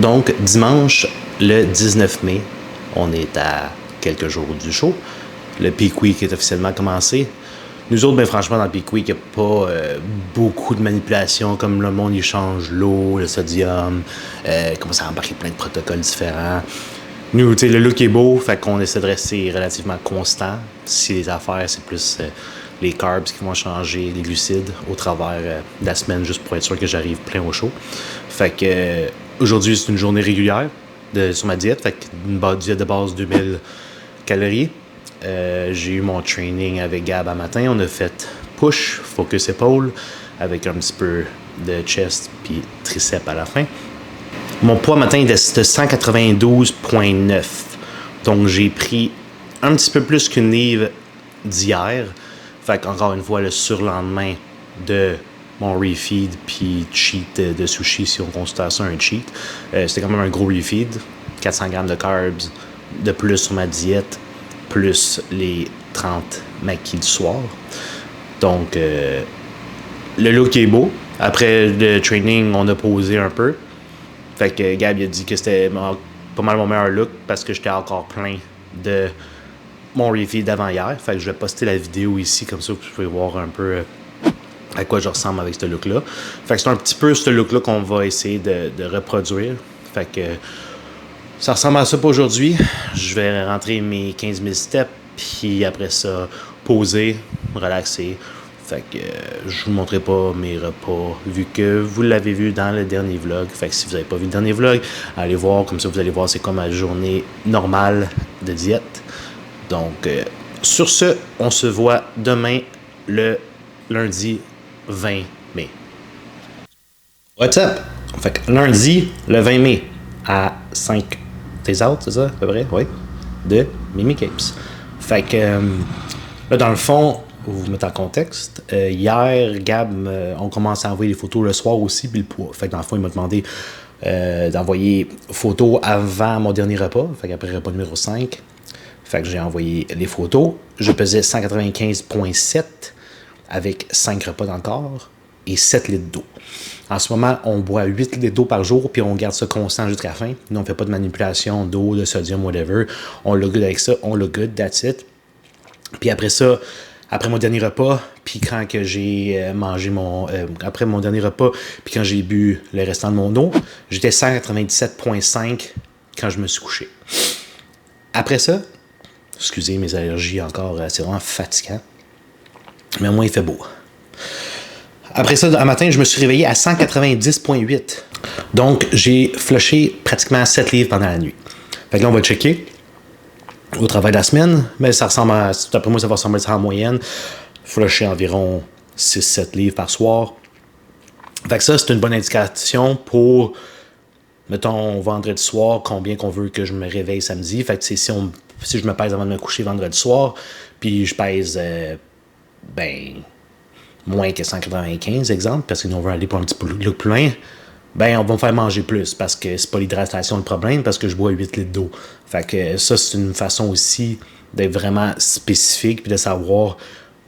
Donc, dimanche, le 19 mai, on est à quelques jours du show. Le Peak Week est officiellement commencé. Nous autres, ben franchement, dans le Peak Week, il n'y a pas beaucoup de manipulations, comme le monde, il change l'eau, le sodium, commence à embarquer plein de protocoles différents. Nous, tu sais, le look est beau, fait qu'on essaie de rester relativement constant. Si les affaires, c'est plus les carbs qui vont changer, les glucides, au travers de la semaine, juste pour être sûr que j'arrive plein au show. Fait que aujourd'hui, c'est une journée régulière sur ma diète, fait qu'une diète de base 2000 calories. J'ai eu mon training avec Gab à matin. On a fait push, focus épaule, avec un petit peu de chest puis triceps à la fin. Mon poids matin était de 192,9. Donc j'ai pris un petit peu plus qu'une livre d'hier. Fait qu'encore une fois, le surlendemain de mon refeed puis cheat de sushi, si on considère ça un cheat. C'était quand même un gros refeed. 400 grammes de carbs de plus sur ma diète, plus les 30 maquis du soir. Donc, le look est beau. Après le training, on a posé un peu. Fait que Gab il a dit que c'était pas mal mon meilleur look parce que j'étais encore plein de mon refeed d'avant hier. Fait que je vais poster la vidéo ici, comme ça vous pouvez voir un peu à quoi je ressemble avec ce look-là. Fait que c'est un petit peu ce look-là qu'on va essayer de reproduire. Fait que ça ressemble à ça pour aujourd'hui. Je vais rentrer mes 15 000 steps, puis après ça, poser, relaxer. Fait que je vous montrerai pas mes repas, vu que vous l'avez vu dans le dernier vlog. Fait que si vous n'avez pas vu le dernier vlog, allez voir, comme ça vous allez voir c'est comme ma journée normale de diète. Donc, sur ce, on se voit demain, le lundi 20 mai. What's up? Fait que lundi, le 20 mai, à 5 t'es out, c'est ça, à peu près? Oui. De Mimi Capes. Fait que, là, dans le fond, vous mettez en contexte. Hier, Gab, on commence à envoyer des photos le soir aussi, puis le poids. Fait que dans le fond, il m'a demandé d'envoyer photos avant mon dernier repas. Fait qu'après repas numéro 5. Fait que j'ai envoyé les photos. Je pesais 195,7 avec 5 repas dans le corps et 7 litres d'eau. En ce moment, on boit 8 litres d'eau par jour, puis on garde ça constant jusqu'à la fin. Nous, on ne fait pas de manipulation d'eau, de sodium, whatever. On look good avec ça, on look good, that's it. Puis après ça, après mon dernier repas, puis quand que j'ai mangé après mon dernier repas, puis quand j'ai bu le restant de mon eau, j'étais 197,5 quand je me suis couché. Après ça, excusez mes allergies encore, c'est vraiment fatigant. Mais au moins, il fait beau. Après ça, un matin, je me suis réveillé à 190,8. Donc, j'ai flushé pratiquement 7 livres pendant la nuit. Fait que là, on va checker au travail de la semaine. Mais ça ressemble à, d'après moi, ça va ressembler à ça en moyenne. Flusher environ 6-7 livres par soir. Fait que ça, c'est une bonne indication pour, mettons, vendredi soir, combien qu'on veut que je me réveille samedi. Fait que si je me pèse avant de me coucher vendredi soir, puis je pèse, moins que 195, exemple, parce que nous on veut aller pour un petit peu look plus loin, ben on va me faire manger plus parce que c'est pas l'hydratation le problème, parce que je bois 8 litres d'eau. Fait que ça, c'est une façon aussi d'être vraiment spécifique puis de savoir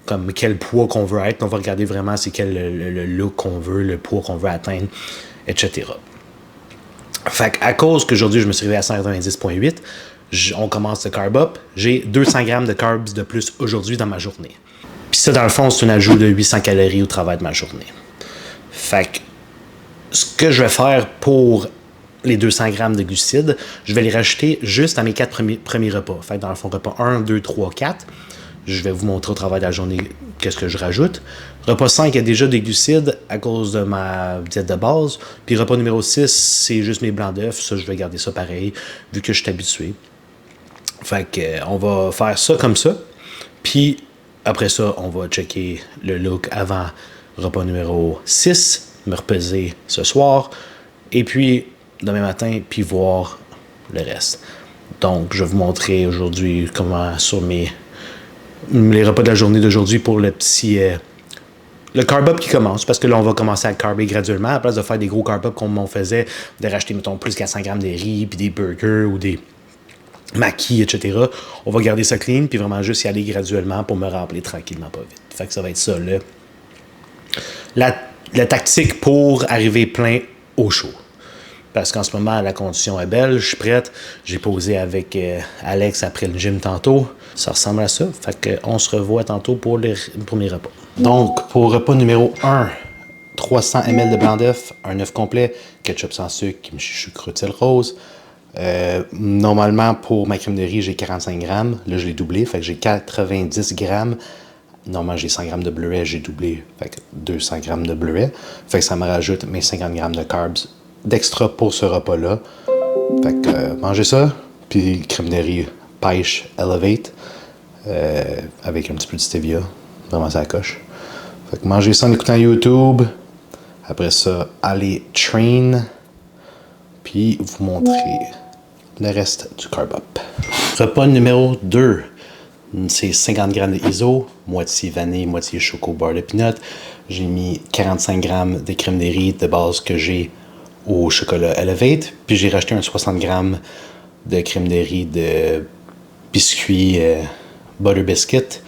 comme quel poids qu'on veut être. On va regarder vraiment c'est quel le look qu'on veut, le poids qu'on veut atteindre, etc. Fait qu'à cause qu'aujourd'hui je me suis réveillé à 190,8, on commence le carb up. J'ai 200 grammes de carbs de plus aujourd'hui dans ma journée. Puis ça, dans le fond, c'est un ajout de 800 calories au travers de ma journée. Fait que ce que je vais faire pour les 200 grammes de glucides, je vais les rajouter juste à mes 4 premiers repas. Fait que dans le fond, repas 1, 2, 3, 4. Je vais vous montrer au travers de la journée qu'est-ce que je rajoute. Repas 5, il y a déjà des glucides à cause de ma diète de base. Puis repas numéro 6, c'est juste mes blancs d'œufs. Ça, je vais garder ça pareil, vu que je suis habitué. Fait que on va faire ça comme ça. Puis après ça, on va checker le look avant repas numéro 6, me repeser ce soir, et puis demain matin, puis voir le reste. Donc, je vais vous montrer aujourd'hui comment sur les repas de la journée d'aujourd'hui pour le petit... le carb-up qui commence, parce que là, on va commencer à carber graduellement, à la place de faire des gros carb-up comme on faisait, de racheter, mettons, plus qu'à 100 grammes de riz, puis des burgers ou des maquis, etc. On va garder ça clean, puis vraiment juste y aller graduellement pour me remplir tranquillement, pas vite. Fait que ça va être ça, la tactique pour arriver plein au show. parce qu'en ce moment, la condition est belle, je suis prête. J'ai posé avec Alex après le gym tantôt. Ça ressemble à ça. Fait qu'on se revoit tantôt pour les premiers repas. Donc, pour repas numéro 1, 300 ml de blanc d'œuf, un œuf complet, ketchup sans sucre, kimchi choucroute sel rose. Normalement, pour ma crème de riz, j'ai 45 grammes. Là, je l'ai doublé, fait que j'ai 90 grammes. Normalement, j'ai 100 grammes de bleuet, j'ai doublé, fait que 200 grammes de bleuet. Fait que ça me rajoute mes 50 grammes de carbs d'extra pour ce repas-là. Fait que mangez ça, puis crème de riz pêche Elevate avec un petit peu de stevia. Vraiment, ça coche. Fait que mangez ça en écoutant YouTube. Après ça, allez train. Puis vous montrer le reste du carb up. Repas numéro 2. C'est 50 grammes de ISO, moitié vanille, moitié choco beurre de peanut. J'ai mis 45 grammes de crème de riz de base que j'ai au chocolat Elevate. Puis j'ai racheté un 60 grammes de crème de riz de biscuit Butter Biscuit,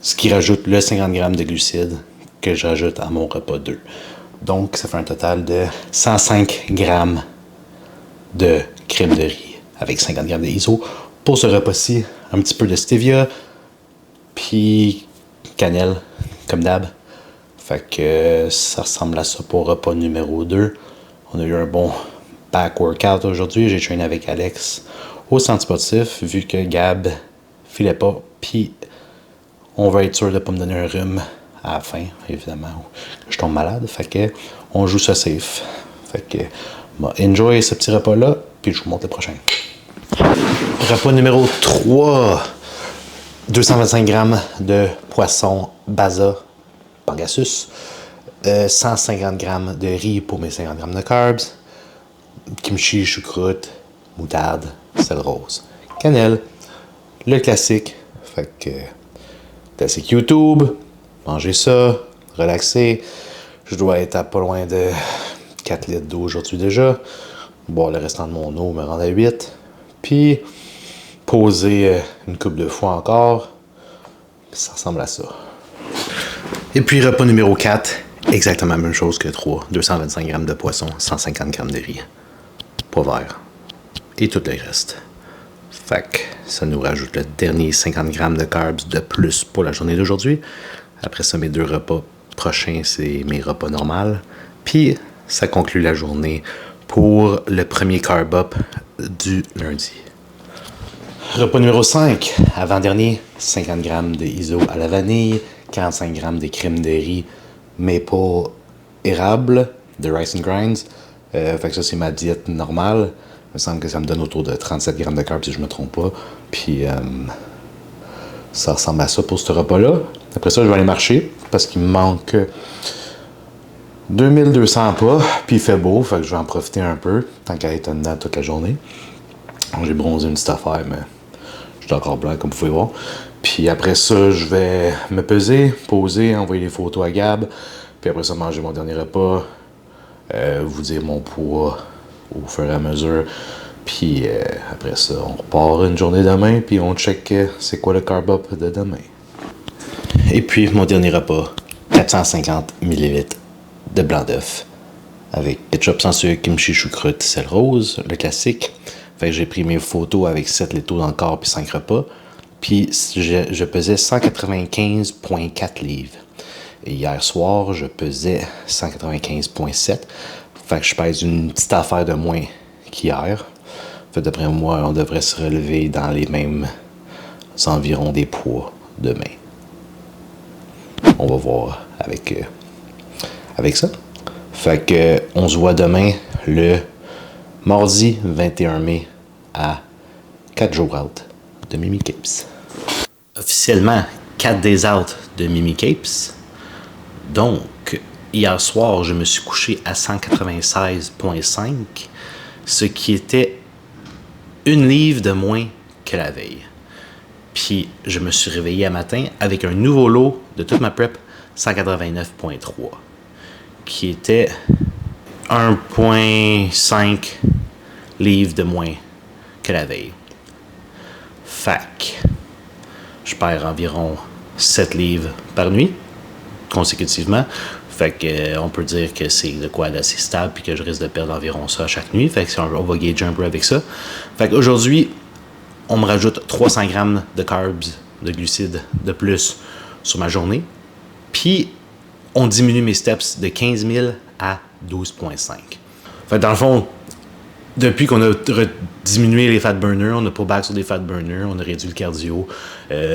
ce qui rajoute le 50 grammes de glucides que j'ajoute à mon repas 2. Donc ça fait un total de 105 grammes de crème de riz avec 50 grammes de ISO. Pour ce repas-ci, un petit peu de stevia, puis cannelle, comme d'hab. Fait que ça ressemble à ça pour repas numéro 2. On a eu un bon back workout aujourd'hui. J'ai trainé avec Alex au centre sportif, vu que Gab filait pas. Puis on va être sûr de ne pas me donner un rhume à la fin, évidemment. Je tombe malade. Fait que on joue ça safe. Fait que enjoy ce petit repas-là, puis je vous montre le prochain. Repas numéro 3. 225 grammes de poisson Basa Pangasus. 150 grammes de riz pour mes 50 grammes de carbs. Kimchi, choucroute, moutarde, sel rose. Cannelle. Le classique. Fait que classique YouTube. Mangez ça. Relaxez. Je dois être à pas loin de 4 litres d'eau aujourd'hui déjà. Boire le restant de mon eau me rend à 8. Puis poser une couple de fois encore. Ça ressemble à ça. Et puis repas numéro 4. Exactement la même chose que 3. 225 grammes de poisson, 150 grammes de riz. Pas vert. Et tout le reste. Fait que ça nous rajoute le dernier 50 grammes de carbs de plus pour la journée d'aujourd'hui. Après ça, mes 2 repas prochains, c'est mes repas normaux. Puis ça conclut la journée pour le premier carb up du lundi. Repas numéro 5, avant-dernier, 50 grammes de ISO à la vanille, 45 grammes de crème de riz maple érable de Rice and Grinds. Fait que ça, c'est ma diète normale. Il me semble que ça me donne autour de 37 grammes de carbs si je me trompe pas. Puis ça ressemble à ça pour ce repas-là. Après ça, je vais aller marcher parce qu'il me manque 2200 pas. Puis il fait beau, fait que je vais en profiter un peu tant qu'à être dedans toute la journée. J'ai bronzé une petite affaire, mais je suis encore blanc comme vous pouvez voir. Puis après ça, je vais me peser, poser, envoyer les photos à Gab. Puis après ça, manger mon dernier repas. Vous dire mon poids au fur et à mesure. Puis après ça, on repart une journée demain. Puis on check c'est quoi le carb up de demain. Et puis mon dernier repas, 450 ml de blanc d'œuf. Avec ketchup sans sucre, kimchi choucroute, sel rose, le classique. Fait que j'ai pris mes photos avec 7 litres dans le corps puis 5 repas. Puis je pesais 195,4 livres. Et hier soir, je pesais 195,7. Fait que je pèse une petite affaire de moins qu'hier. Fait d'après moi, on devrait se relever dans les mêmes environs des poids demain. On va voir avec ça. Fait que on se voit demain le mardi 21 mai à 4 jours out de Mimi Capes. Officiellement, 4 days out de Mimi Capes. Donc, hier soir, je me suis couché à 196,5, ce qui était 1 livre de moins que la veille. Puis, je me suis réveillé à matin avec un nouveau lot de toute ma prep, 189,3, qui était 1,5 livres de moins que la veille. Fac, je perds environ 7 livres par nuit, consécutivement. Fait Fait que on peut dire que c'est de quoi d'assez stable puis que je risque de perdre environ ça chaque nuit. Fait que on va gager un peu avec ça. Fait qu'aujourd'hui, on me rajoute 300 grammes de carbs, de glucides de plus sur ma journée. Puis on diminue mes steps de 15 000 à 12,5. Fait que dans le fond, depuis qu'on a diminué les fat burners, on a pas back sur des fat burners, on a réduit le cardio,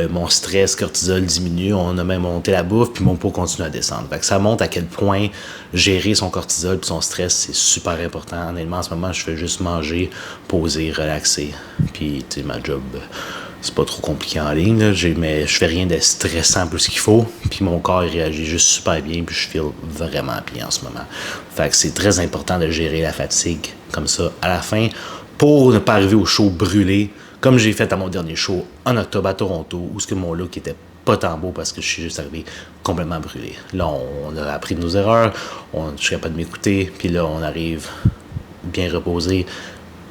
mon stress, cortisol diminue, on a même monté la bouffe, puis mon poids continue à descendre. Fait que ça montre à quel point gérer son cortisol et son stress, c'est super important. Honnêtement, en ce moment, je fais juste manger, poser, relaxer. Puis, tu sais, ma job, c'est pas trop compliqué en ligne, là. Mais je fais rien de stressant plus qu'il faut. Puis mon corps, il réagit juste super bien, puis je feel vraiment bien en ce moment. Fait que c'est très important de gérer la fatigue comme ça à la fin pour ne pas arriver au show brûlé, comme j'ai fait à mon dernier show en octobre à Toronto, où ce que mon look était pas tant beau parce que je suis juste arrivé complètement brûlé. Là, on a appris de nos erreurs, je suis capable de m'écouter, puis là, on arrive bien reposé,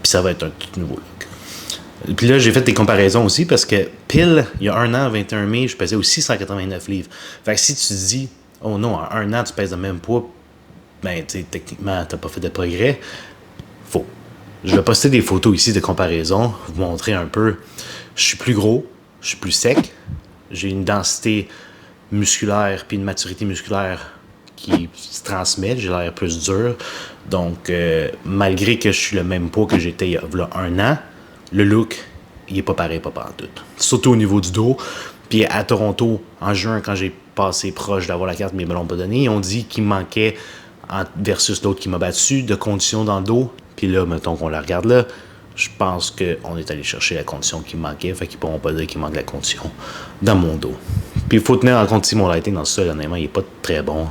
puis ça va être un tout nouveau look. Puis là, j'ai fait des comparaisons aussi parce que pile, il y a un an, 21 mai, je pesais aussi 189 livres. Fait que si tu te dis, oh non, en un an, tu pèses le même poids, ben, tu sais, techniquement, t'as pas fait de progrès, faux. Je vais poster des photos ici de comparaison, vous montrer un peu. Je suis plus gros, je suis plus sec, j'ai une densité musculaire puis une maturité musculaire qui se transmet, j'ai l'air plus dur. Donc, malgré que je suis le même poids que j'étais il y a un an, le look, il est pas pareil, pas partout. Surtout au niveau du dos. Puis à Toronto, en juin, quand j'ai passé proche d'avoir la carte, mais ils me l'ont pas donné, ils ont dit qu'il me manquait, versus l'autre qui m'a battu, de conditions dans le dos. Puis là, mettons qu'on la regarde là, je pense qu'on est allé chercher la condition qui me manquait, fait qu'ils pourront pas dire qu'il manque la condition dans mon dos. Puis il faut tenir en compte si mon lighting dans le sol, honnêtement, il est pas très bon.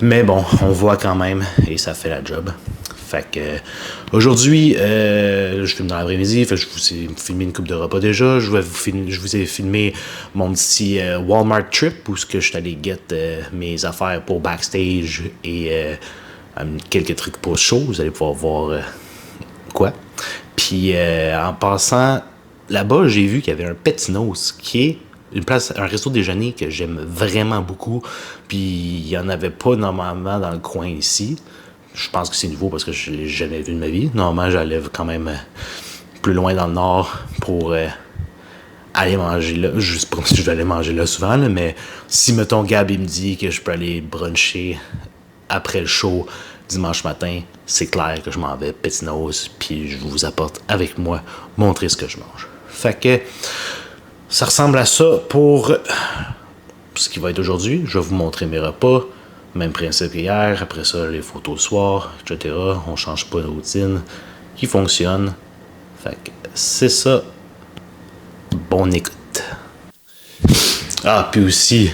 Mais bon, on voit quand même, et ça fait la job. Fait que aujourd'hui, je filme dans l'après-midi, fait que je vous ai filmé une coupe de repas déjà. Je vous ai filmé mon petit Walmart trip où je suis allé get mes affaires pour backstage et quelques trucs pour show. Vous allez pouvoir voir quoi. Puis en passant là-bas, j'ai vu qu'il y avait un Petinos qui est une place, un resto déjeuner que j'aime vraiment beaucoup. Puis il n'y en avait pas normalement dans le coin ici. Je pense que c'est nouveau parce que je ne l'ai jamais vu de ma vie. Normalement, j'allais quand même plus loin dans le nord pour aller manger là. Je sais pas si je vais aller manger là souvent, là, mais si, mettons, Gab, il me dit que je peux aller bruncher après le show dimanche matin, c'est clair que je m'en vais Petinos, puis je vous apporte avec moi montrer ce que je mange. Fait que ça ressemble à ça pour ce qui va être aujourd'hui. Je vais vous montrer mes repas. Même principe qu'hier, après ça, les photos le soir, etc. On change pas de routine qui fonctionne. Fait que c'est ça. Bonne écoute. Ah, puis aussi,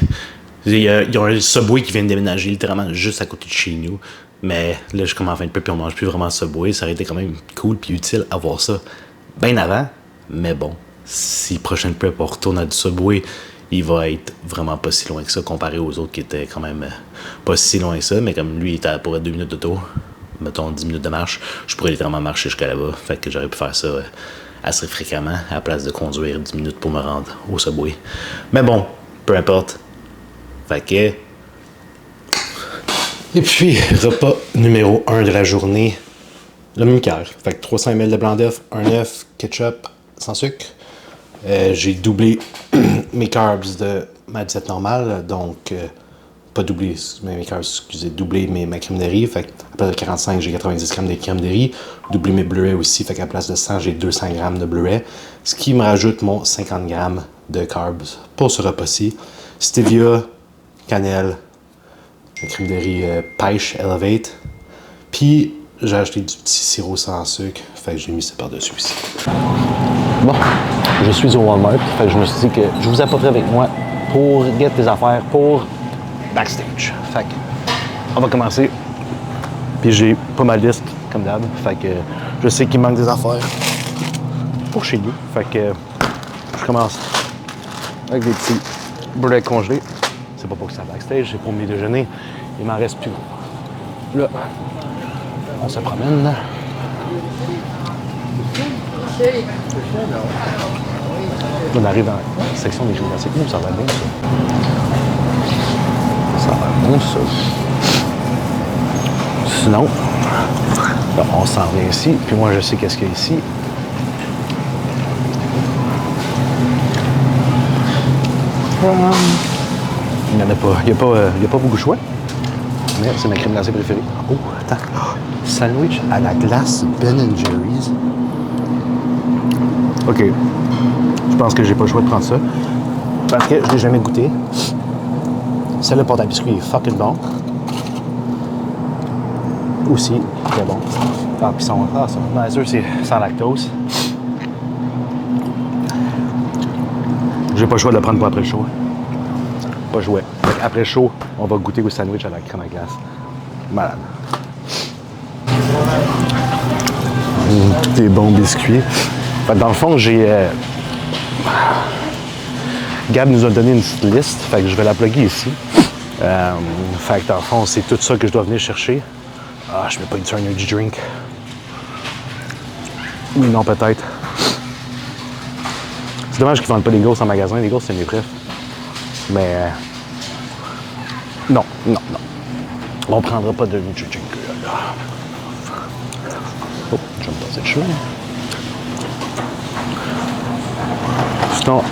il y a un Subway qui vient de déménager littéralement juste à côté de chez nous. Mais là, je commence à fin de peu, puis on mange plus vraiment Subway. Ça aurait été quand même cool puis utile à voir ça bien avant. Mais bon, si prochaine prep on retourne à du Subway, il va être vraiment pas si loin que ça comparé aux autres qui étaient quand même pas si loin que ça. Mais comme lui, il était pour 2 minutes d'auto, mettons 10 minutes de marche, je pourrais littéralement marcher jusqu'à là-bas. Fait que j'aurais pu faire ça assez fréquemment à la place de conduire 10 minutes pour me rendre au Subway. Mais bon, peu importe. Fait que... Et puis, repas numéro 1 de la journée, le même quart. Fait que 300 ml de blanc d'œuf, un œuf, ketchup, sans sucre. J'ai doublé mes carbs de ma diète normale, donc pas doublé mes carbs, excusez, doublé ma crème de riz. Fait qu'à place de 45, j'ai 90 grammes de crème de riz. Doublé mes bleuets aussi, fait qu'à place de 100, j'ai 200 grammes de bleuets. Ce qui me rajoute mon 50 grammes de carbs pour ce repas-ci. Stevia, cannelle, la crème de riz pêche Elevate. Puis j'ai acheté du petit sirop sans sucre, fait que j'ai mis ça par-dessus aussi. Bon, je suis au Walmart, fait que je me suis dit que je vous apporterai avec moi pour get des affaires pour backstage. Fait que on va commencer. Puis j'ai pas ma liste, comme d'hab, fait que je sais qu'il manque des affaires pour chez nous. Fait que je commence avec des petits brulets congelés. C'est pas pour que ça backstage, c'est pour mes déjeuners. Il m'en reste plus. Là, on se promène. On arrive dans la section des gymnastiques. Ça va bien, ça. Ça va Bon, ça. Sinon, bon, on s'en vient ici. Puis moi, je sais qu'est-ce qu'il y a ici. Il n'y en a pas. Il n'y a pas beaucoup de choix. Mais c'est ma crème glacée préférée. Oh, attends. Sandwich à la glace Ben & Jerry's. OK. Je pense que j'ai pas le choix de prendre ça. Parce que je l'ai jamais goûté. Celle-là, pâte à biscuit est fucking bon. Aussi, très bon. Ah, puis son nicer, c'est sans lactose. J'ai pas le choix de le prendre pour après le show. Pas le choix. Après le show, on va goûter au sandwich à la crème à glace. Malade. Des bons biscuits. Fait que dans le fond, Gab nous a donné une petite liste, fait que je vais la plugger ici. Fait que dans le fond, c'est tout ça que je dois venir chercher. Ah, je mets pas une energy drink. Oui, non, peut-être. C'est dommage qu'ils vendent pas des Ghosts en magasin. Les Ghosts, c'est mes préfs. Mais... non. On prendra pas de energy drink, là. Oh, je vais me passer le cheveu. Sinon...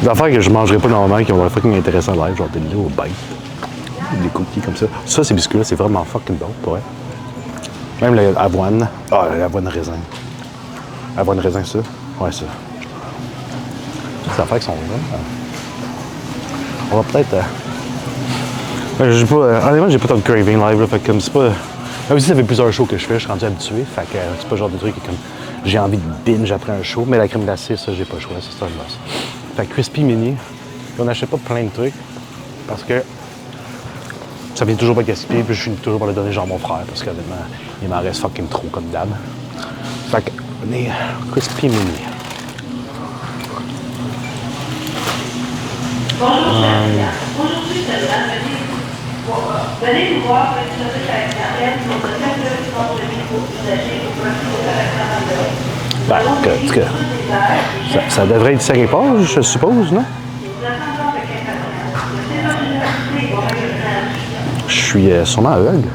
des affaires que je mangerais pas normalement, qui ont l'air fucking intéressant live, genre des little bites. Des cookies comme ça. Ça, ces biscuits-là, c'est vraiment fucking bon, pour vrai. Même l'avoine. Ah, l'avoine raisin. Avoine raisin, ça? Ouais, ça. Ces affaires qui sont bonnes. On va peut-être... j'ai pas... honnêtement, j'ai pas tant de craving live, là, fait que comme c'est pas... Même si ça fait plusieurs shows que je fais, je suis rendu habitué, fait que c'est pas le genre de truc que comme... j'ai envie de binge après un show, mais la crème glacée, ça, j'ai pas le choix, ça, c'est un must. Fait que Crispy Mini, on n'achète pas plein de trucs, parce que ça vient toujours pas gaspiller, puis je finis toujours par le donner genre à mon frère, parce qu'honnêtement, il m'en reste fucking trop comme d'hab. Fait que, on est Crispy Mini. Aujourd'hui, venez nous voir pour être sur Internet, sur le site de micro usagé au profil de la personne. Ça devrait être 5 pages, je suppose, non? Je suis sûrement aveugle.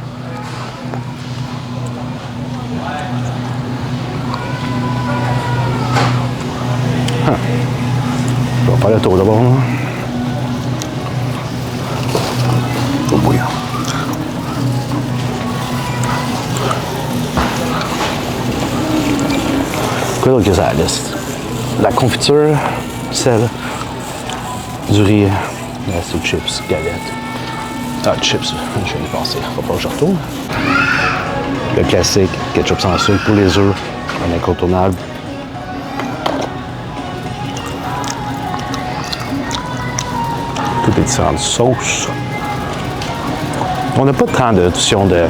Je vais faire le tour d'abord. Oh boy. Quoi d'autre que ça à la liste? La confiture, sel, du riz, c'est chips, galettes. Ah, chips, je viens de passer. Faut pas que je retourne. Le classique, ketchup sans sucre pour les œufs, un incontournable. Toutes les différentes sauces. On n'a pas tant d'options de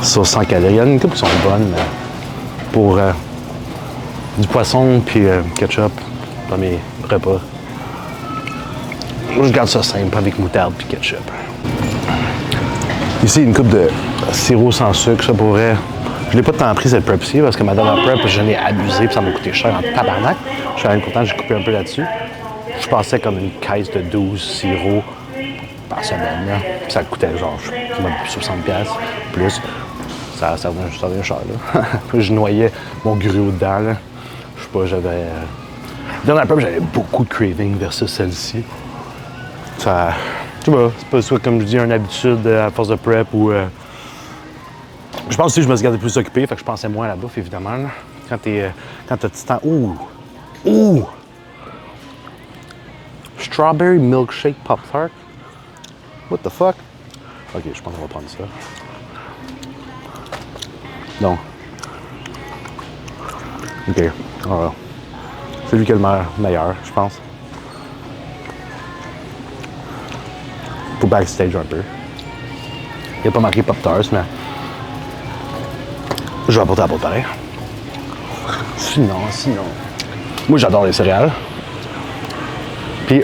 sauce sans calories. Il y en a une couple qui sont bonnes pour du poisson puis ketchup dans mes repas. Je garde ça simple avec moutarde puis ketchup. Ici, une coupe de sirop sans sucre, ça pourrait. Je l'ai pas tant pris cette prep-ci parce que ma dernière prep, j'en ai abusé puis ça m'a coûté cher en tabarnak. Je suis content, j'ai coupé un peu là-dessus. Je pensais comme une caisse de 12 sirops par semaine. Là. Puis ça coûtait genre 60$ plus. Ça venait cher. Là. Je noyais mon gruau dedans. Là. Je sais pas, j'avais. Dernière prep, j'avais beaucoup de craving versus celle-ci. Ça. Tu vois, c'est pas soit comme je dis, une habitude à force de prep ou. Je pense aussi que je me suis gardé plus occupé, fait que je pensais moins à la bouffe, évidemment. Là. Quand t'as du temps. Ouh! Strawberry milkshake Pop-Tart? What the fuck? Ok, je pense qu'on va prendre ça. Non. Ok, alors. C'est lui qui est le meilleur, je pense. Pour backstage un peu. Il n'y a pas marqué Pop-Tarts, mais je vais apporter la boîte pareil. Sinon. Moi, j'adore les céréales. Puis,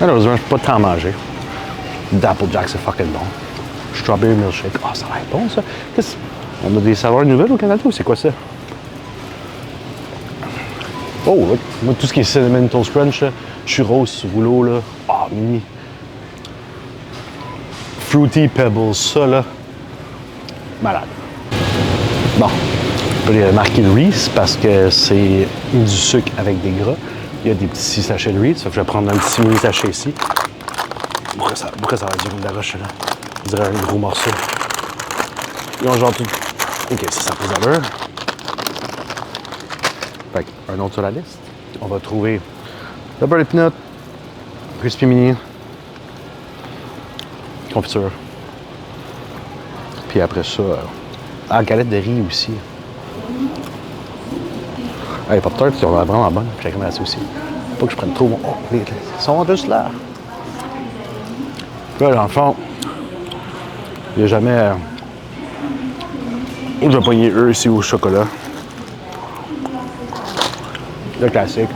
malheureusement, je peux pas tant manger. D'Applejack, c'est fucking bon. Strawberry milkshake. Ah, ça va être bon, ça. On a des saveurs nouvelles au Canada ou c'est quoi ça? Oh, moi, tout ce qui est Cinnamon Toast Crunch, là, churros, rouleau, là. Ah, mini. Fruity Pebbles, ça là, malade. Bon, j'ai marqué le Reese parce que c'est du sucre avec des gras. Il y a des petits sachets de Reese, ça fait que je vais prendre un petit mini sachet ici. Pourquoi ça va durer de la roche là? On dirait un gros morceau. Ils ont genre tout. Ok, ça pèse à l'heure. Fait un autre sur la liste. On va trouver le beurre de peanut, crispy mini, confiture. Puis après ça, galette de riz aussi. Les Pop-Tarts, ils ont l'air vraiment bonnes. Puis la crème glacée aussi. Pas que je prenne trop mon. Oh, ils sont juste là. Puis là, dans le fond, il n'y a jamais. Je vais pogner eux ici au chocolat. Le classique.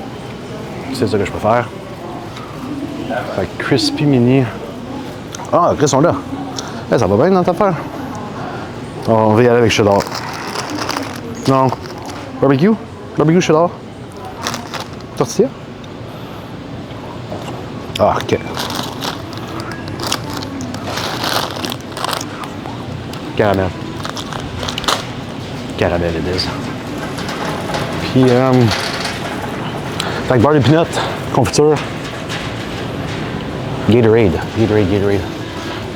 C'est ça que je préfère. Fait que crispy mini. Ah, ils sont là. Hey, ça va bien dans ta affaire. On va y aller avec cheddar. Non. Barbecue? Barbecue cheddar? Tortilla? Ah, ok. Caramel. Caramel et des. Puis, fait que beurre de peanut, confiture. Gatorade.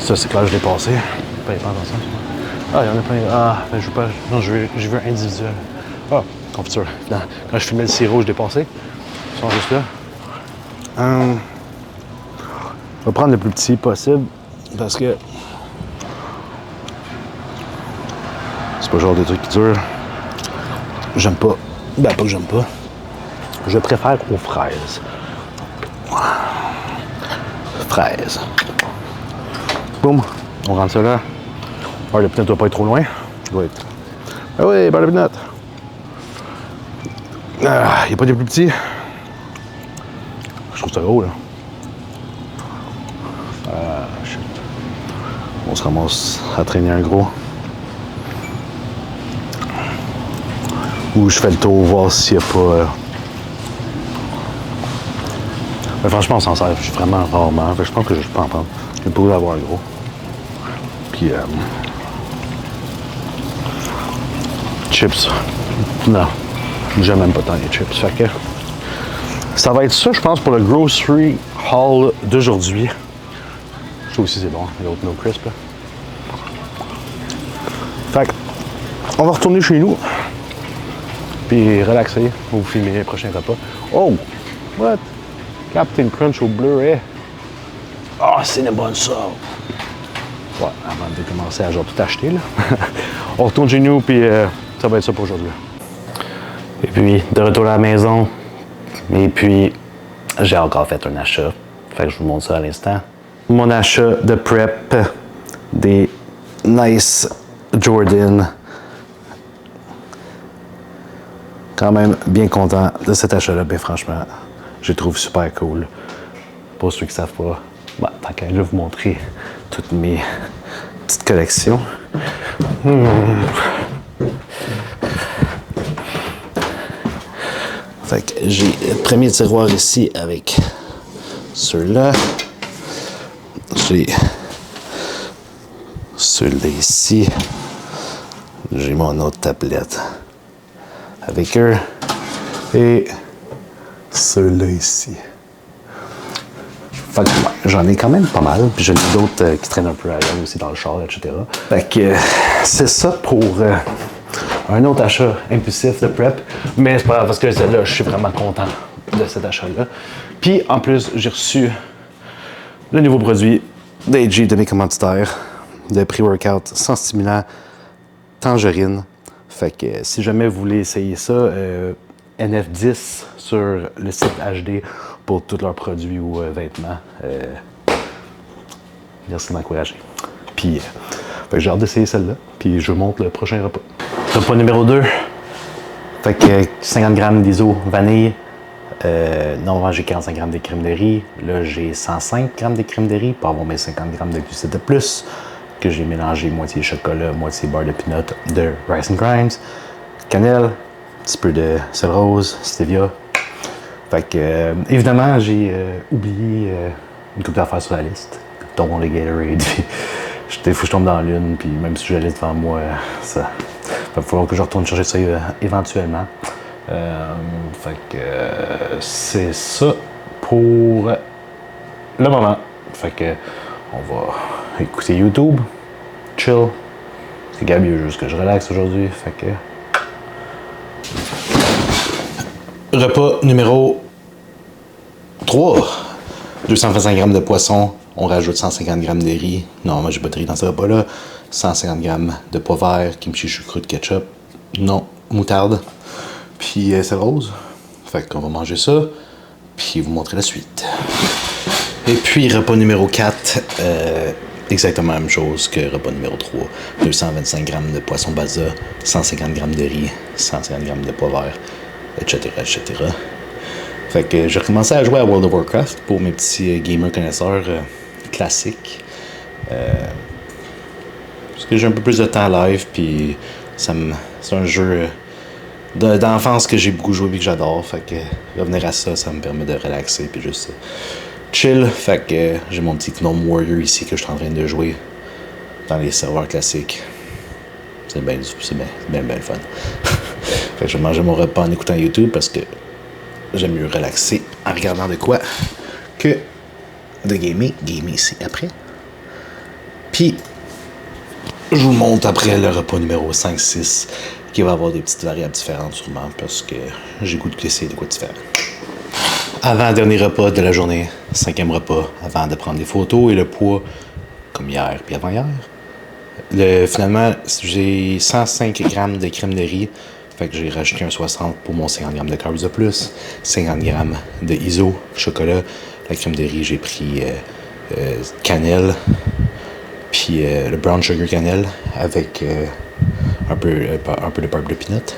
Ça, c'est quand je l'ai passé. Pas attention. Ah, il y en a plein. Ah, ben, je veux pas. Non, je veux individuel. Ah, confiture. Non. Quand je filmais le sirop, je l'ai passé. Ils sont juste là. On va prendre le plus petit possible parce que c'est pas le genre de truc qui dure. J'aime pas. Ben, pas que j'aime pas. Je préfère aux fraises. Fraises. Boum. On rentre ça là. Alors, le peanut doit pas être trop loin. Il doit être. Ah oui, beurre de peanut. Ah, il n'y a pas des plus petits. Je trouve ça gros, là. Ah, shit. On se ramasse à traîner un gros. Ou je fais le tour, voir s'il n'y a pas... Mais franchement, on s'en sert vraiment rarement. Je pense que je peux en prendre. Je peux avoir un gros. Puis... chips. Non. J'aime même pas tant les chips. Fait que... ça va être ça, je pense, pour le grocery haul d'aujourd'hui. Je trouve aussi c'est bon. L'autre No Crisp, là. Fait que... on va retourner chez nous. Puis relaxer. Vous filmer les prochains repas. Oh! What? Captain Crunch au Blu-ray. Ah, c'est une bonne ça! Ouais, avant de commencer à genre tout acheter, là. On retourne chez nous, puis ça va être ça pour aujourd'hui. Et puis, de retour à la maison. Et puis, j'ai encore fait un achat. Fait que je vous montre ça à l'instant. Mon achat de prep des Nice Jordan. Quand même bien content de cet achat-là. Ben franchement, je le trouve super cool. Pour ceux qui ne savent pas, bah, tant qu'à là vous montrer toutes mes petites collections. Fait que j'ai le premier tiroir ici avec ceux-là. J'ai ceux-là ici. J'ai mon autre tablette avec eux. Et ceux-là ici. Fait que ouais, j'en ai quand même pas mal. Puis j'en ai d'autres qui traînent un peu ailleurs aussi dans le char, etc. Fait que c'est ça pour un autre achat impulsif de prep. Mais c'est pas grave parce que là, je suis vraiment content de cet achat-là. Puis en plus, j'ai reçu le nouveau produit d'AG de mes commanditaires de pré-workout sans stimulant tangerine. Fait que si jamais vous voulez essayer ça, NF10 sur le site HD pour tous leurs produits ou vêtements. Merci de m'encourager. Puis, j'ai hâte d'essayer celle-là. Puis, je vous montre le prochain repas. Repas numéro 2. Fait que 50 g d'iso vanille. Normalement, j'ai 45 g de crème de riz. Là, j'ai 105 g de crème de riz pour avoir mes 50 g de glucides de plus. Que j'ai mélangé moitié chocolat, moitié beurre de peanut de Rice and Grimes. Cannelle, un petit peu de sel rose, stevia. Fait que, évidemment, j'ai oublié une couple d'affaires sur la liste, dont les Gatorade. Des fois, je tombe dans l'une, puis même si j'ai la liste devant moi, ça va falloir que je retourne chercher ça éventuellement. Fait que c'est ça pour le moment. Fait que on va écouter YouTube, chill. C'est Gabi, juste que je relaxe aujourd'hui. Fait que repas numéro 3. 225 g de poisson. On rajoute 150 g de riz. Non, moi j'ai pas de riz dans ce repas-là. 150 g de pois vert, kimchi choucroute, ketchup. Non, moutarde. Puis c'est rose. Fait qu'on va manger ça. Puis vous montrer la suite. Et puis repas numéro 4. Exactement la même chose que repas numéro 3. 225 g de poisson basa, 150 g de riz, 150 g de pois vert, etc., etc. Fait que j'ai recommencé à jouer à World of Warcraft pour mes petits gamers connaisseurs classiques. Parce que j'ai un peu plus de temps live, puis c'est un jeu d'enfance que j'ai beaucoup joué et que j'adore. Fait que revenir à ça, ça me permet de relaxer puis juste chill. Fait que j'ai mon petit Gnome Warrior ici que je suis en train de jouer dans les serveurs classiques. C'est bien le fun. Fait que je vais manger mon repas en écoutant YouTube parce que j'aime mieux relaxer en regardant de quoi que de gamer. Gamer, c'est après. Puis, je vous montre après le repas numéro 5-6 qui va avoir des petites variables différentes sûrement parce que j'ai goût de essayer de quoi différent. Avant-dernier repas de la journée, 5e repas, avant de prendre des photos et le poids, comme hier puis avant-hier. Finalement, j'ai 105 g de crème de riz. Fait que j'ai rajouté un 60 pour mon 50 g de carbs de plus, 50 g de ISO, chocolat. La crème de riz, j'ai pris cannelle, puis le brown sugar cannelle avec un peu de beurre de peanut.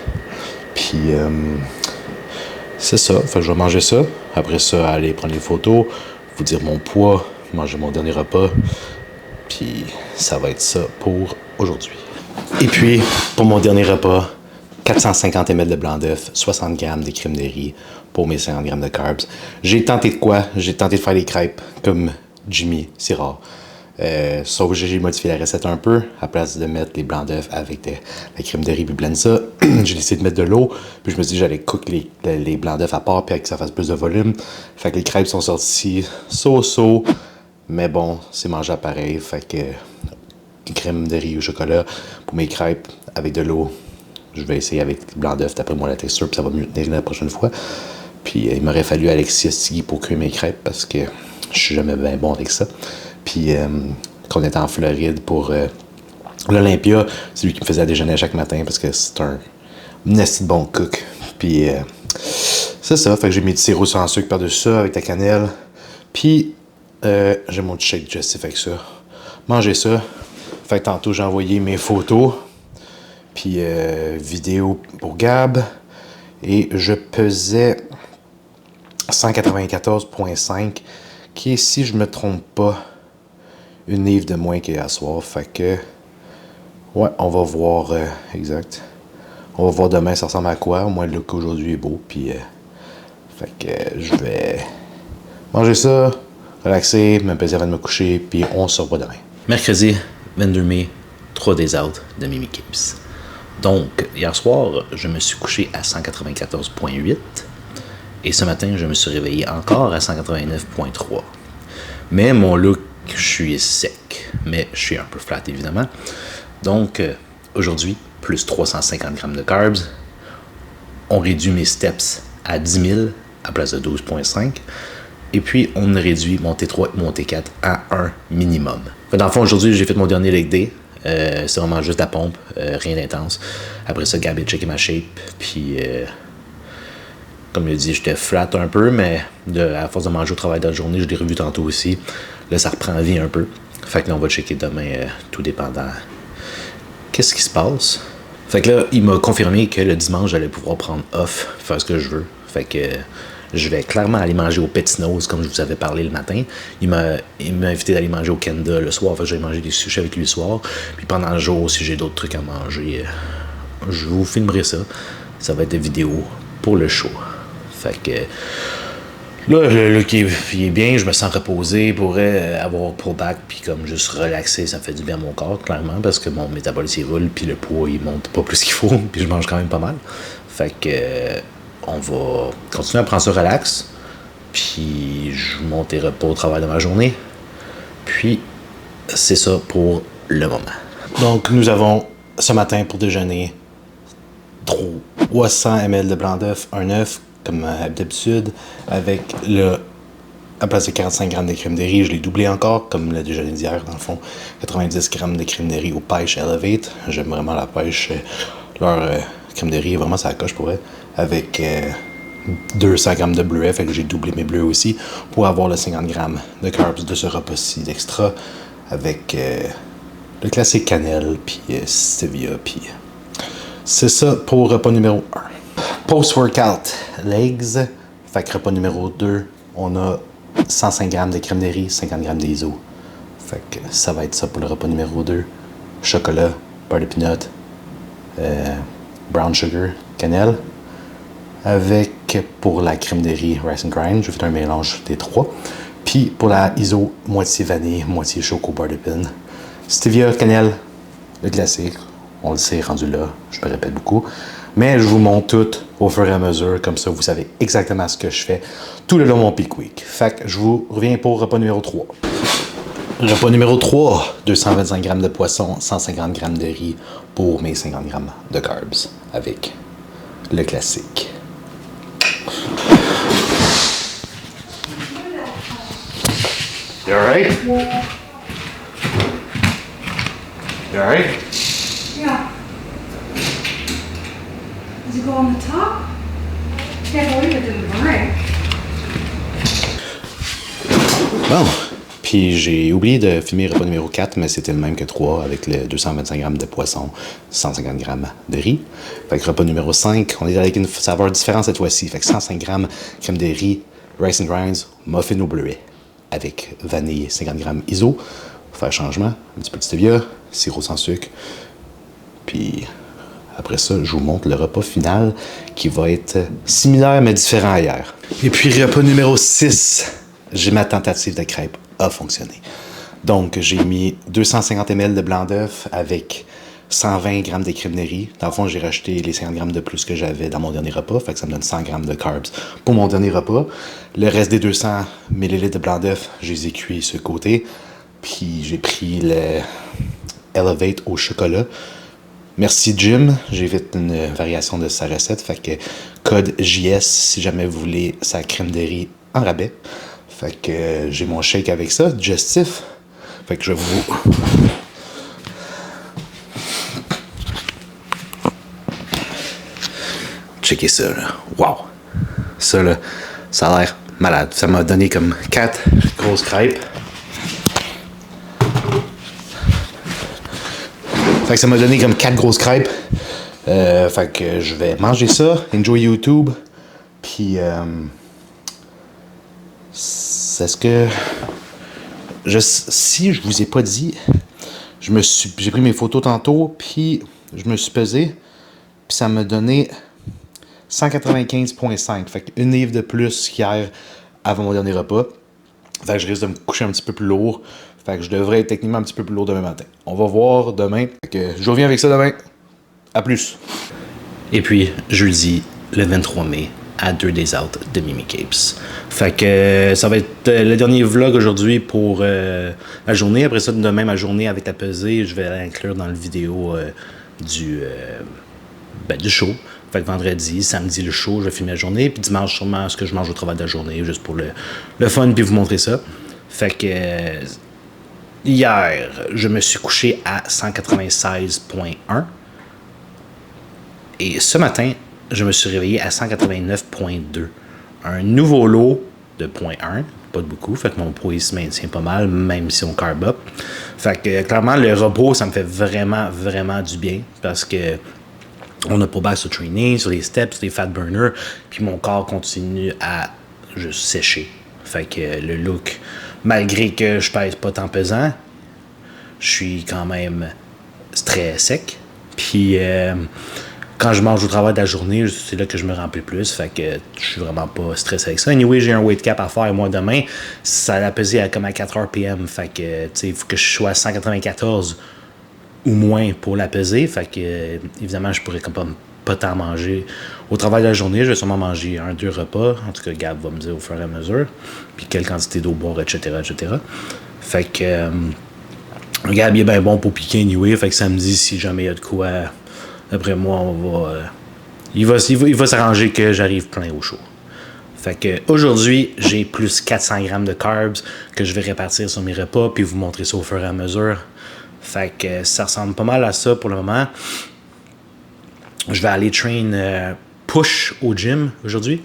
Puis c'est ça, fait que je vais manger ça. Après ça, aller prendre les photos, vous dire mon poids, manger mon dernier repas. Puis ça va être ça pour aujourd'hui. Et puis, pour mon dernier repas, 450 ml de blanc d'œuf, 60 g de crème de riz pour mes 50 g de carbs. J'ai tenté de quoi? J'ai tenté de faire des crêpes comme Jimmy, c'est rare. Sauf que j'ai modifié la recette un peu. À place de mettre les blancs d'œufs avec la crème de riz puis blend ça, j'ai décidé de mettre de l'eau. Puis je me suis dit que j'allais cook les blancs d'œufs à part puis que ça fasse plus de volume. Fait que les crêpes sont sorties so-so. Mais bon, c'est mangeable pareil. Fait que crème de riz au chocolat pour mes crêpes avec de l'eau. Je vais essayer avec le blanc d'œuf, d'après moi la texture, puis ça va mieux tenir la prochaine fois. Puis il m'aurait fallu Alexis Astigui pour cuire mes crêpes parce que je suis jamais bien bon avec ça. Puis quand on était en Floride pour l'Olympia, c'est lui qui me faisait à déjeuner à chaque matin parce que c'est un nasty bon cook. Puis c'est ça, fait que j'ai mis du sirop sans sucre par-dessus ça avec ta cannelle. Puis j'ai mon shake digestif avec ça. Mangez ça. Fait que tantôt j'ai envoyé mes photos. Puis vidéo pour Gab. Et je pesais 194,5, qui est, si je me trompe pas, une livre de moins qu'hier soir. Fait que, ouais, on va voir, exact. On va voir demain ça ressemble à quoi. Au moins le look aujourd'hui est beau. Puis, fait que je vais manger ça, relaxer, me peser avant de me coucher. Puis on se revoit demain. Mercredi 22 mai, 3 days out de Mimi Kips. Donc, hier soir, je me suis couché à 194,8 et ce matin, je me suis réveillé encore à 189,3. Mais mon look, je suis sec, mais je suis un peu flat, évidemment. Donc, aujourd'hui, plus 350 g de carbs. On réduit mes steps à 10 000 à place de 12,5. Et puis, on réduit mon T3 et mon T4 à 1 minimum. Dans le fond, aujourd'hui, j'ai fait mon dernier leg day. C'est vraiment juste la pompe, rien d'intense. Après ça, Gab a checké ma shape. Puis, comme je l'ai dit, j'étais flat un peu, mais à force de manger au travail de la journée, je l'ai revu tantôt aussi. Là, ça reprend vie un peu. Fait que là, on va checker demain, tout dépendant. Qu'est-ce qui se passe? Fait que là, il m'a confirmé que le dimanche, j'allais pouvoir prendre off, faire ce que je veux. Fait que je vais clairement aller manger au Petinos, comme je vous avais parlé le matin. Il m'a invité d'aller manger au Kenda le soir. Fait que je vais manger des sushis avec lui le soir. Puis pendant le jour, si j'ai d'autres trucs à manger, je vous filmerai ça. Ça va être des vidéos pour le show. Fait que Là, le look il est bien, je me sens reposé, pourrais avoir pullback, puis comme juste relaxer, ça fait du bien à mon corps, clairement, parce que mon métabolisme roule, puis le poids il monte pas plus qu'il faut, puis je mange quand même pas mal. Fait que on va continuer à prendre ça relax, puis je monterai pas au travail de ma journée. Puis c'est ça pour le moment. Donc nous avons ce matin pour déjeuner 300 ml de blanc d'œuf, un œuf comme d'habitude, avec à place de 45 grammes de crème de riz, je l'ai doublé encore, comme le déjeuner d'hier, dans le fond. 90 grammes de crème de riz au pêche Elevate. J'aime vraiment la pêche. Leur crème de riz est vraiment ça coche pour elle. Avec 200 grammes de bleuets, fait que j'ai doublé mes bleuets aussi pour avoir le 50 grammes de carbs de ce repas-ci d'extra. Avec le classique cannelle, puis stevia, puis c'est ça pour repas numéro 1. Post-workout, legs. Fait que repas numéro 2, on a 105 grammes de crème de riz, 50 grammes d'iso. Fait que ça va être ça pour le repas numéro 2. Chocolat, beurre de peanut, brown sugar, cannelle. Avec, pour la crème de riz, rice and grind, j'ai fait un mélange des trois. Puis pour la iso, moitié vanille, moitié choco, beurre de pin. Stevia, cannelle, le classique. On le sait, rendu là, je me répète beaucoup. Mais je vous montre tout au fur et à mesure, comme ça vous savez exactement ce que je fais tout le long de mon peak week. Fait que je vous reviens pour repas numéro 3. Repas numéro 3, 225 grammes de poisson, 150 grammes de riz pour mes 50 grammes de carbs avec le classique. You alright? You alright? Yeah. Does it go on the top? Can't believe it didn't break. Bon, puis j'ai oublié de filmer repas numéro 4, mais c'était le même que 3 avec le 225 grammes de poisson, 150 grammes de riz. Fait que repas numéro 5, on est avec une saveur différente cette fois-ci. Fait que 105 grammes crème de riz, rice and grinds, muffin au bleuet avec vanille, 50 grammes iso. Faire changement, un petit peu de stevia, sirop sans sucre. Puis après ça, je vous montre le repas final qui va être similaire mais différent à hier. Et puis repas numéro 6, j'ai ma tentative de crêpes a fonctionné. Donc j'ai mis 250 ml de blanc d'œuf avec 120 grammes de crème de riz. Dans le fond, j'ai rajouté les 50 grammes de plus que j'avais dans mon dernier repas, fait que ça me donne 100 grammes de carbs pour mon dernier repas. Le reste des 200 ml de blanc d'œuf, je les ai cuits sur le côté. Puis j'ai pris le Elevate au chocolat. Merci Jim, j'ai fait une variation de sa recette, fait que code JS si jamais vous voulez sa crème de riz en rabais. Fait que j'ai mon shake avec ça, digestif. Fait que je vous... Checkez ça, là. Wow! Ça, là, ça a l'air malade. Ça m'a donné comme 4 grosses crêpes. Fait que ça m'a donné comme 4 grosses crêpes. Fait que je vais manger ça, enjoy YouTube. Puis, est-ce que... si je vous ai pas dit, j'ai pris mes photos tantôt, puis je me suis pesé, puis ça m'a donné 195,5. Fait qu'une livre de plus qu'hier avant mon dernier repas. Fait que je risque de me coucher un petit peu plus lourd. Fait que je devrais être techniquement un petit peu plus lourd demain matin. On va voir demain. Fait que je reviens avec ça demain. À plus. Et puis, jeudi, le 23 mai, à 2 days out de Mimi Capes. Fait que ça va être le dernier vlog aujourd'hui pour la journée. Après ça, demain, ma journée avec la pesée, je vais l'inclure dans le vidéo du show. Fait que vendredi, samedi, le show, je vais filmer la journée. Puis dimanche, sûrement, ce que je mange au travail de la journée, juste pour le fun, puis vous montrer ça. Fait que hier, je me suis couché à 196,1. Et ce matin, je me suis réveillé à 189,2. Un nouveau lot de 0,1. Pas de beaucoup. Fait que mon poids il se maintient pas mal, même si on carb up. Fait que clairement, le repos, ça me fait vraiment, vraiment du bien. Parce que on a pas back sur le training, sur les steps, sur les fat burners. Puis mon corps continue à juste sécher. Fait que le look, malgré que je pèse pas tant pesant, je suis quand même très sec. Puis quand je mange au travail de la journée, c'est là que je me remplis plus. Fait que je suis vraiment pas stressé avec ça. Anyway, j'ai un weight cap à faire moi demain. Ça a pesé comme à 4h PM. Fait que, tu sais, il faut que je sois à 194 ou moins pour la peser. Fait que, évidemment, je pourrais comme pas tant manger. Au travail de la journée, je vais sûrement manger 1-2 repas. En tout cas, Gab va me dire au fur et à mesure. Puis quelle quantité d'eau boire, etc., etc. Fait que, Gab, il est bien bon pour piquer anyway. Fait que samedi, si jamais il y a de quoi, après moi, on va... il va s'arranger que j'arrive plein au chaud. Fait que aujourd'hui, j'ai plus 400 grammes de carbs que je vais répartir sur mes repas puis vous montrer ça au fur et à mesure. Fait que ça ressemble pas mal à ça pour le moment. Je vais aller train push au gym aujourd'hui.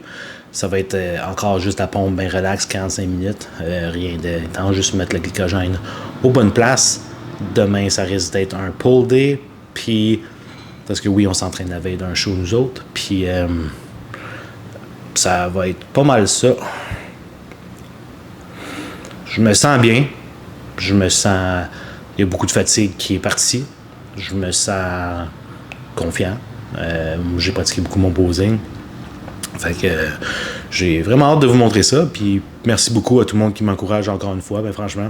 Ça va être encore juste la pompe bien relax, 45 minutes. Rien d'intense, juste mettre le glycogène aux bonnes places. Demain, ça risque d'être un pull day. Puis, parce que oui, on s'entraîne la veille d'un show, nous autres. Puis, ça va être pas mal ça. Je me sens bien. Je me sens... Il y a beaucoup de fatigue qui est partie. Je me sens confiant. J'ai pratiqué beaucoup mon posing. Fait que j'ai vraiment hâte de vous montrer ça. Puis merci beaucoup à tout le monde qui m'encourage encore une fois. Ben, franchement,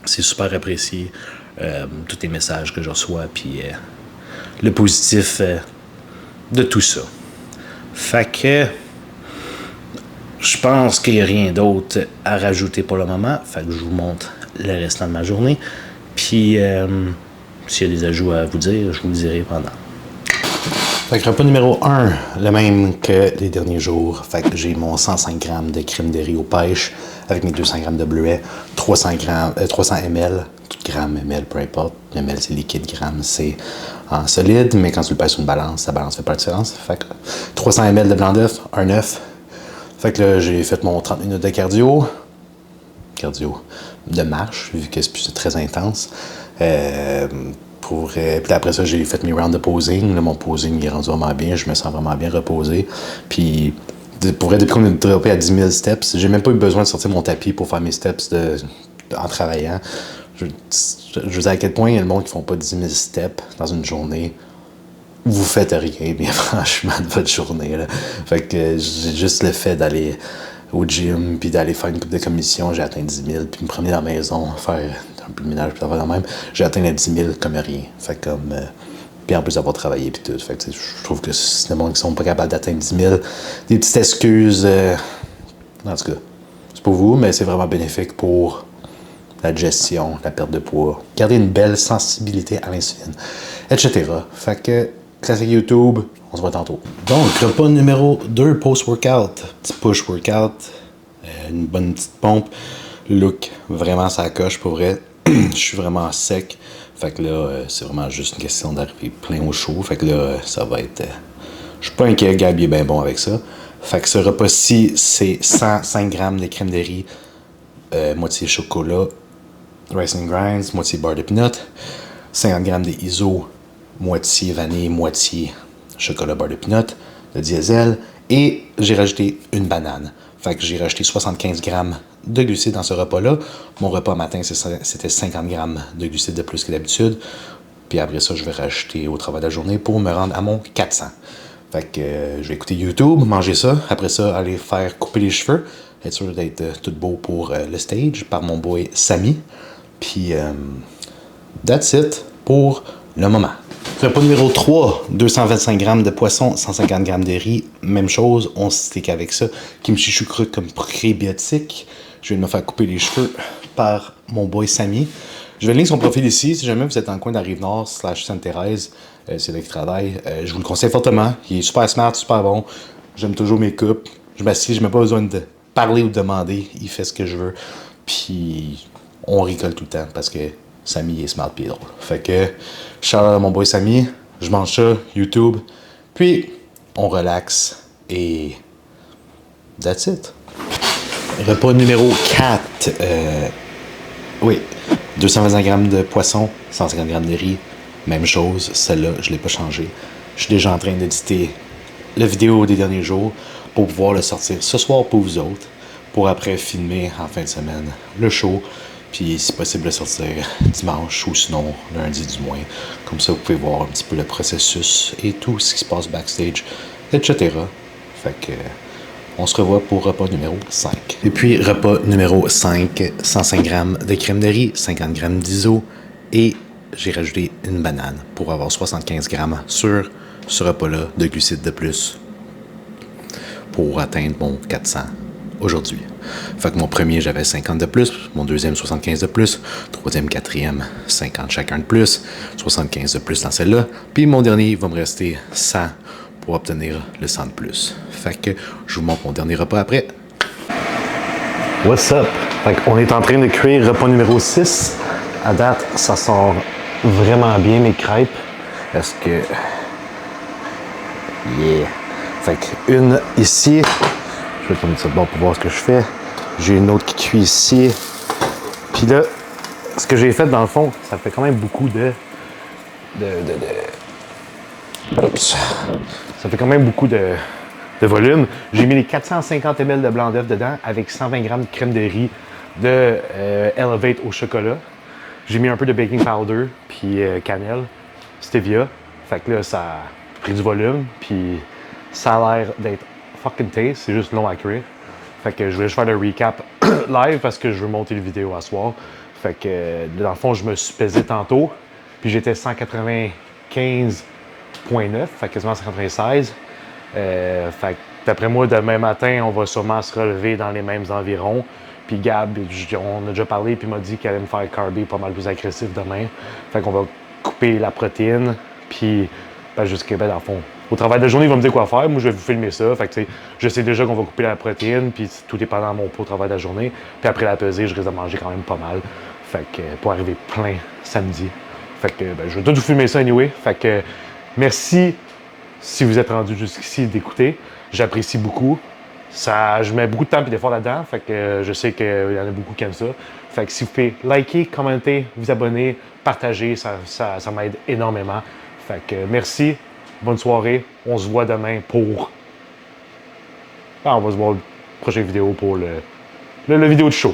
c'est super apprécié. Tous les messages que je reçois. Puis le positif de tout ça. Fait que je pense qu'il n'y a rien d'autre à rajouter pour le moment. Fait que je vous montre le restant de ma journée. Puis s'il y a des ajouts à vous dire, je vous le dirai pendant. Fait que repas numéro 1, le même que les derniers jours. Fait que j'ai mon 105 grammes de crème de riz aux pêches avec mes 200 grammes de bleuets, 300 ml, grammes ml, peu importe. Ml c'est liquide, grammes c'est en solide, mais quand tu le pèses sur une balance, la balance fait pas de différence. Fait que 300 ml de blanc d'œuf, un œuf. Fait que là, j'ai fait mon 30 minutes de cardio de marche, vu que c'est très intense. Puis après ça, j'ai fait mes rounds de posing. Là, mon posing est rendu vraiment bien. Je me sens vraiment bien reposé. Puis, pour vrai, depuis qu'on est droppé à 10 000 steps, j'ai même pas eu besoin de sortir mon tapis pour faire mes steps en travaillant. Je veux dire à quel point il y a le monde qui font pas 10 000 steps dans une journée. Vous faites rien, bien franchement, de votre journée. Là. Fait que j'ai juste le fait d'aller au gym, puis d'aller faire une couple de commissions, j'ai atteint 10 000, puis me promener dans la maison, faire un peu de ménage, puis faire même, j'ai atteint les 10 000 comme rien. Fait comme... puis en plus d'avoir travaillé, puis tout. Fait que je trouve que c'est des gens qui sont pas capables d'atteindre 10 000. Des petites excuses... en tout cas, c'est pour vous, mais c'est vraiment bénéfique pour la digestion, la perte de poids, garder une belle sensibilité à l'insuline, etc. Fait que, classique YouTube, on se voit tantôt. Donc, repas numéro 2, post-workout. Petit push workout, une bonne petite pompe. Le look, vraiment ça coche pour vrai. Je suis vraiment sec. Fait que là, c'est vraiment juste une question d'arriver plein au chaud. Fait que là, ça va être... je suis pas inquiet, Gabi est bien bon avec ça. Fait que ce repas-ci, c'est 105 grammes de crème de riz, moitié chocolat, rice and grinds, moitié beurre de peanut, 50 grammes de ISO, moitié vanille, moitié chocolat beurre de peanut, de diesel, et j'ai rajouté une banane. Fait que j'ai rajouté 75 grammes de glucides dans ce repas-là. Mon repas matin, c'était 50 grammes de glucides de plus que d'habitude. Puis après ça, je vais rajouter au travail de la journée pour me rendre à mon 400. Fait que je vais écouter YouTube, manger ça. Après ça, aller faire couper les cheveux. Être sûr d'être tout beau pour le stage par mon boy Samy. Puis, that's it pour le moment. Repas numéro 3, 225 grammes de poisson, 150 grammes de riz. Même chose, on stick avec ça. Kimchi choucroute comme prébiotique. Je viens de me faire couper les cheveux par mon boy Samy. Je vais lire son profil ici. Si jamais vous êtes dans le coin de la Rive-Nord / Sainte-Thérèse, c'est là qu'il travaille. Je vous le conseille fortement. Il est super smart, super bon. J'aime toujours mes coupes. Je m'assieds, je n'ai pas besoin de parler ou de demander. Il fait ce que je veux. Puis, on rigole tout le temps parce que Samy est smart pis drôle. Fait que, shout out à mon boy Samy. Je mange ça, YouTube. Puis, on relaxe. Et, that's it. Repas numéro 4. Oui. 225 grammes de poisson, 150 grammes de riz. Même chose, celle-là, je ne l'ai pas changée. Je suis déjà en train d'éditer la vidéo des derniers jours pour pouvoir le sortir ce soir pour vous autres, pour après filmer en fin de semaine le show. Puis si possible, le sortir dimanche ou sinon lundi du moins. Comme ça, vous pouvez voir un petit peu le processus et tout ce qui se passe backstage, etc. Fait que on se revoit pour repas numéro 5. Et puis, repas numéro 5, 105 grammes de crème de riz, 50 grammes d'iso et j'ai rajouté une banane pour avoir 75 grammes sur ce repas-là de glucides de plus pour atteindre mon 400 aujourd'hui. Fait que mon premier, j'avais 50 de plus, mon deuxième, 75 de plus, troisième, quatrième, 50 chacun de plus, 75 de plus dans celle-là, puis mon dernier, il va me rester 100 pour obtenir le 100 de plus. Fait que je vous montre mon dernier repas après. What's up? Fait qu'on est en train de cuire repas numéro 6. À date, ça sort vraiment bien mes crêpes. Est-ce que... Yeah! Fait qu'une ici, je vais tourner ça de bord pour voir ce que je fais. J'ai une autre qui cuit ici. Puis là, ce que j'ai fait dans le fond, ça fait quand même beaucoup Oups. Ça fait quand même beaucoup de volume. J'ai mis les 450 ml de blanc d'œuf dedans avec 120 grammes de crème de riz de Elevate au chocolat. J'ai mis un peu de baking powder puis cannelle, stevia. Fait que là, ça a pris du volume puis ça a l'air d'être fucking taste. C'est juste long à cuire. Fait que je voulais juste faire le recap live parce que je veux monter la vidéo à soir. Fait que dans le fond, je me suis pesé tantôt puis j'étais 195.9, fait quasiment 196. Fait que d'après moi, demain matin, on va sûrement se relever dans les mêmes environs. Puis Gab, on a déjà parlé, puis il m'a dit qu'elle allait me faire carber pas mal plus agressif demain. Fait qu'on va couper la protéine, puis jusqu'à dans le fond. Au travail de la journée, il va me dire quoi faire. Moi, je vais vous filmer ça. Fait que, tu sais, je sais déjà qu'on va couper la protéine, puis tout dépendant de mon poids au travail de la journée. Puis après la pesée, je risque de manger quand même pas mal. Fait que pour arriver plein samedi. Fait que je vais tout vous filmer ça anyway. Fait que merci si vous êtes rendu jusqu'ici d'écouter. J'apprécie beaucoup. Ça, je mets beaucoup de temps et d'efforts là-dedans. Fait que je sais qu'il y en a beaucoup qui aiment ça. Fait que si vous pouvez liker, commenter, vous abonner, partager, ça m'aide énormément. Fait que merci. Bonne soirée. On se voit demain pour... on va se voir la prochaine vidéo pour le vidéo de show.